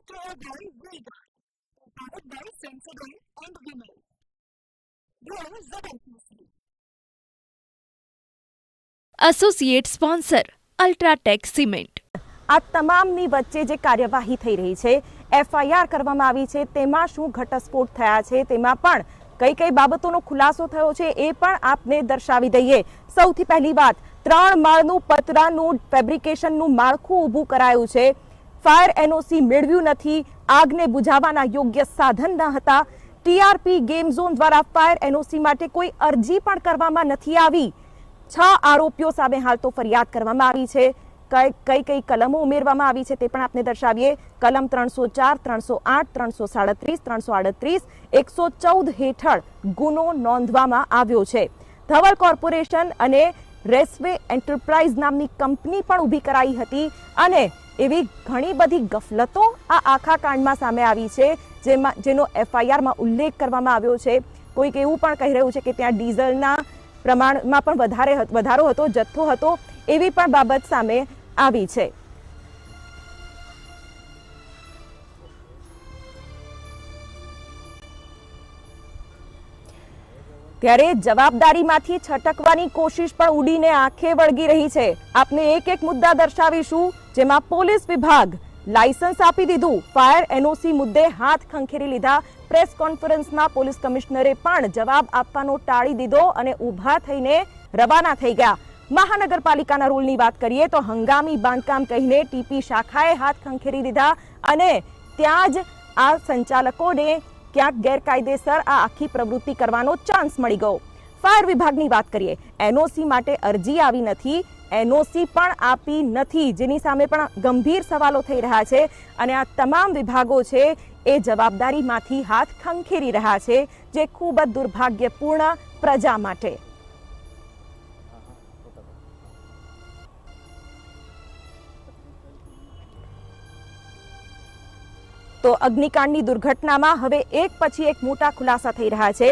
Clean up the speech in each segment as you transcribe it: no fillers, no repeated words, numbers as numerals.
to our boy Vega, powered by Sensodyne and Vinyl. Grow Zabarkusi. Associate sponsor UltraTech cement. આ તમામની વચ્ચે જે કાર્યવાહી થઈ રહી છે, એફઆઈઆર કરવામાં આવી છે, તેમાં શું ઘટસ્ફોટ થયા છે, તેમાં પણ કઈ કઈ બાબતોનો ખુલાસો થયો છે એ પણ આપને દર્શાવી દઈએ. સૌથી પહેલી વાત, 3 માળનું પતરાનું ફેબ્રિકેશનનું માળખું ઊભું કરાયું છે. ફાયર એનઓસી મેળવ્યું નથી. આગને બુઝાવવાના યોગ્ય સાધન ન હતા. ટીઆરપી ગેમ ઝોન દ્વારા ફાયર એનઓસી માટે કોઈ અરજી પણ કરવામાં નથી આવી. 6 આરોપીઓ સામે હાલ તો ફરિયાદ કરવામાં આવી છે. કઈ કઈ કલમો ઉમેરવામાં આવી છે તે પણ આપને દર્શાવીએ. કલમ 304, 308, 337, 338, 114 હેઠળ ગુનો નોંધવામાં આવ્યો છે. ધવલ કોર્પોરેશન અને રેસવે એન્ટરપ્રાઇઝ નામની કંપની પણ ઊભી કરાઈ હતી અને એવી ઘણી બધી ગફલતો આ આખા કાંડમાં સામે આવી છે, જેનો એફઆઈઆરમાં ઉલ્લેખ કરવામાં આવ્યો છે. કોઈક એવું પણ કહી રહ્યું છે કે ત્યાં ડીઝલના પ્રમાણમાં પણ વધારો હતો, જથ્થો હતો, એવી પણ બાબત સામે આવી છે. ત્યારે જવાબદારીમાંથી છટકવાની કોશિશ પણ ઉડીને આંખે વળગી રહી છે. આપને એક એક મુદ્દા દર્શાવીશું, જેમાં પોલીસ વિભાગ લાયસન્સ આપી દીધું, ફાયર એનઓસી મુદ્દે હાથ ખંખેરી લીધા. પ્રેસ કોન્ફરન્સમાં પોલીસ કમિશનરે પણ જવાબ આપવાનો ટાળી દીધો અને ઊભા થઈને રવાના થઈ ગયા. મહાનગરપાલિકાના રૂલની વાત કરીએ તો હંગામી બાંધકામ કહીને ટીપી શાખાએ હાથ ખંખેરી દીધા અને ત્યાં જ આ સંચાલકોને ક્યાંક ગેરકાયદેસર આ આખી પ્રવૃત્તિ કરવાનો ચાન્સ મળી ગયો. ફાયર વિભાગની વાત કરીએ, એનઓસી માટે અરજી આવી નથી, એનઓસી પણ આપી નથી, જેની સામે પણ ગંભીર સવાલો થઈ રહ્યા છે અને આ તમામ વિભાગો છે એ જવાબદારીમાંથી હાથ ખંખેરી રહ્યા છે, જે ખૂબ જ દુર્ભાગ્યપૂર્ણ પ્રજા માટે. તો અગ્નિકાંડની દુર્ઘટનામાં હવે એક પછી એક મોટા ખુલાસા થઈ રહ્યા છે.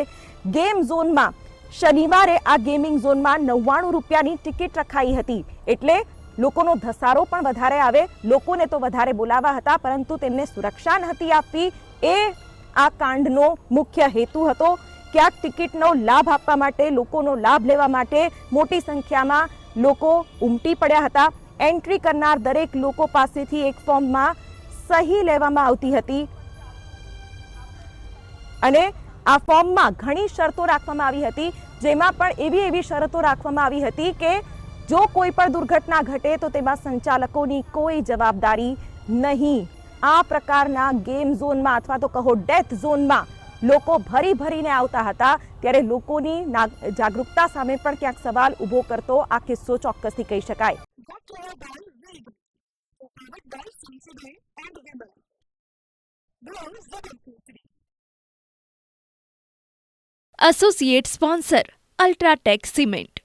ગેમ ઝોનમાં શનિવારે આ ગેમિંગ ઝોનમાં 99 રૂપિયાની ટિકિટ રખાઈ હતી, એટલે લોકોનો ધસારો પણ વધારે આવે, લોકોને તો વધારે બોલાવા હતા, પરંતુ તેમને સુરક્ષા નથી આપવી, એ આ કાંડનો મુખ્ય હેતુ હતો. ક્યાંક ટિકિટનો લાભ આપવા માટે, લોકોનો લાભ લેવા માટે મોટી સંખ્યામાં લોકો ઉમટી પડ્યા હતા. એન્ટ્રી કરનાર દરેક લોકો પાસેથી એક ફોર્મમાં સહી લેવામાં આવતી હતી અને આ ફોર્મમાં ઘણી શરતો રાખવામાં આવી હતી, જેમાં પણ એવી શરતો રાખવામાં આવી હતી કે જો કોઈ પણ દુર્ઘટના ઘટે તો તેમાં સંચાલકોની કોઈ જવાબદારી નહીં. આ પ્રકારના ગેમ ઝોનમાં અથવા તો કહો ડેથ ઝોનમાં લોકો ભરીને આવતા હતા, ત્યારે લોકોની જાગૃતતા સામે પણ ક્યાંક સવાલ ઊભો કરતો આ કિસ્સો ચોક્કસથી કહી શકાય. Associate sponsor UltraTech cement.